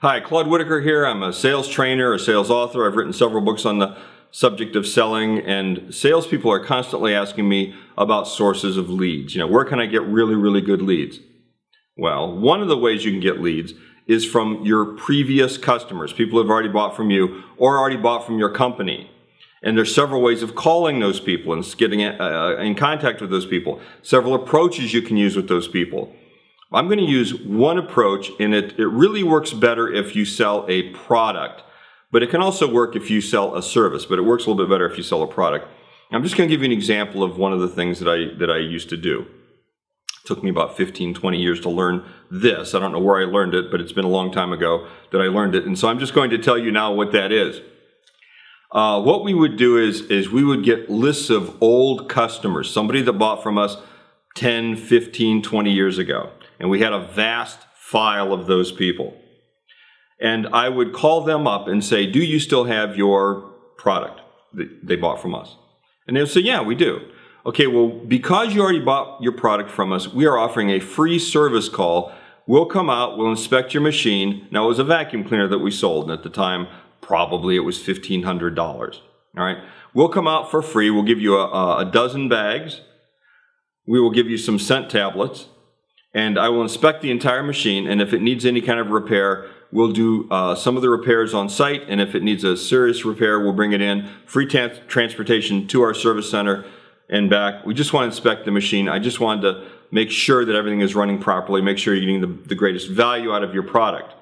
Hi, Claude Whitacre here. I'm a sales trainer, a sales author. I've written several books on the subject of selling, and salespeople are constantly asking me about sources of leads. Where can I get really, really good leads? Well, one of the ways you can get leads is from your previous customers, people who have already bought from you or already bought from your company. And there's several ways of calling those people and getting in contact with those people. Several approaches you can use with those people. I'm going to use one approach, and it really works better if you sell a product, but it can also work if you sell a service, but it works a little bit better if you sell a product. I'm just going to give you an example of one of the things that I used to do. It took me about 15, 20 years to learn this. I don't know where I learned it, but it's been a long time ago that I learned it, and so I'm just going to tell you now what that is. What we would do is we would get lists of old customers, somebody that bought from us 10, 15, 20 years ago. And we had a vast file of those people. And I would call them up and say, do you still have your product that they bought from us? And they would say, yeah, we do. Okay, well, because you already bought your product from us, we are offering a free service call. We'll come out, we'll inspect your machine. Now, it was a vacuum cleaner that we sold, and at the time, probably it was $1,500. All right, we'll come out for free. We'll give you a dozen bags. We will give you some scent tablets. And I will inspect the entire machine, and if it needs any kind of repair, we'll do some of the repairs on site, and if it needs a serious repair, we'll bring it in. Free transportation to our service center and back. We just want to inspect the machine. I just wanted to make sure that everything is running properly, make sure you're getting the greatest value out of your product.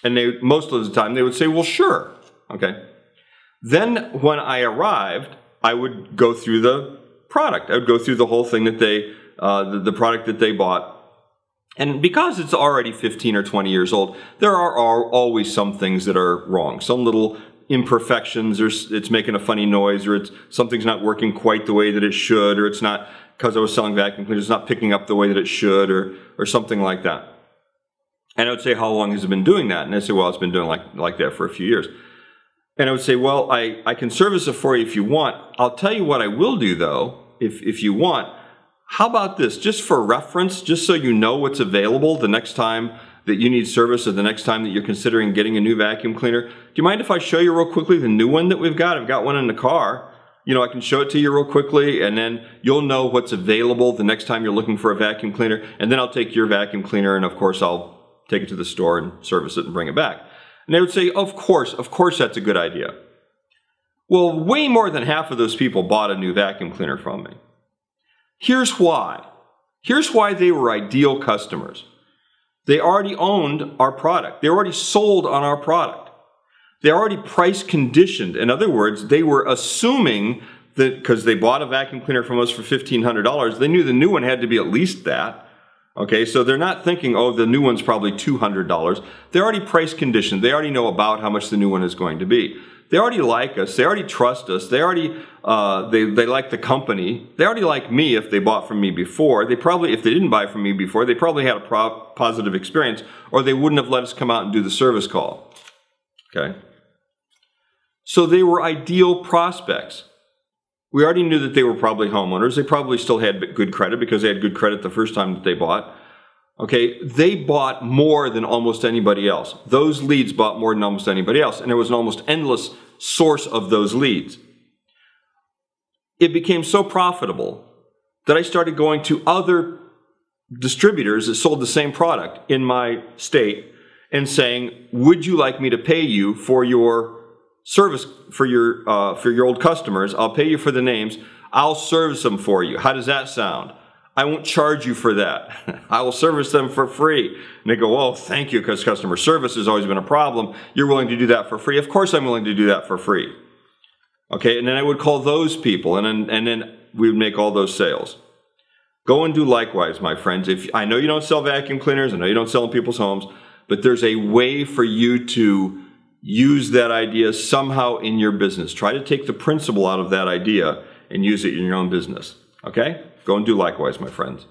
And most of the time, they would say, well, sure. Okay. Then when I arrived, I would go through the product. I would go through the whole thing that the product that they bought. And because it's already 15 or 20 years old, there are always some things that are wrong. Some little imperfections, or it's making a funny noise, or something's not working quite the way that it should, or it's not, because I was selling vacuum cleaners, it's not picking up the way that it should, or something like that. And I would say, how long has it been doing that? And they'd say, well, it's been doing like that for a few years. And I would say, well, I can service it for you if you want. I'll tell you what I will do, though, if you want. How about this, just for reference, just so you know what's available the next time that you need service or the next time that you're considering getting a new vacuum cleaner. Do you mind if I show you real quickly the new one that we've got? I've got one in the car. I can show it to you real quickly, and then you'll know what's available the next time you're looking for a vacuum cleaner, and then I'll take your vacuum cleaner, and of course I'll take it to the store and service it and bring it back. And they would say, of course that's a good idea. Well, way more than half of those people bought a new vacuum cleaner from me. Here's why. Here's why they were ideal customers. They already owned our product. They already sold on our product. They already price conditioned. In other words, they were assuming that because they bought a vacuum cleaner from us for $1,500, they knew the new one had to be at least that. Okay, so they're not thinking, oh, the new one's probably $200. They're already price conditioned. They already know about how much the new one is going to be. They already like us. They already trust us. They already they like the company. They already like me if they bought from me before. They probably, if they didn't buy from me before, they probably had a positive experience, or they wouldn't have let us come out and do the service call. Okay? So they were ideal prospects. We already knew that they were probably homeowners. They probably still had good credit because they had good credit the first time that they bought. Okay, they bought more than almost anybody else. Those leads bought more than almost anybody else, and there was an almost endless source of those leads. It became so profitable that I started going to other distributors that sold the same product in my state and saying, would you like me to pay you for your service, for your old customers? I'll pay you for the names. I'll service them for you. How does that sound? I won't charge you for that. I will service them for free. And they go, oh, thank you, because customer service has always been a problem. You're willing to do that for free? Of course I'm willing to do that for free. Okay, and then I would call those people, and then we would make all those sales. Go and do likewise, my friends. I know you don't sell vacuum cleaners, I know you don't sell in people's homes, but there's a way for you to use that idea somehow in your business. Try to take the principle out of that idea and use it in your own business. Okay? Go and do likewise, my friends.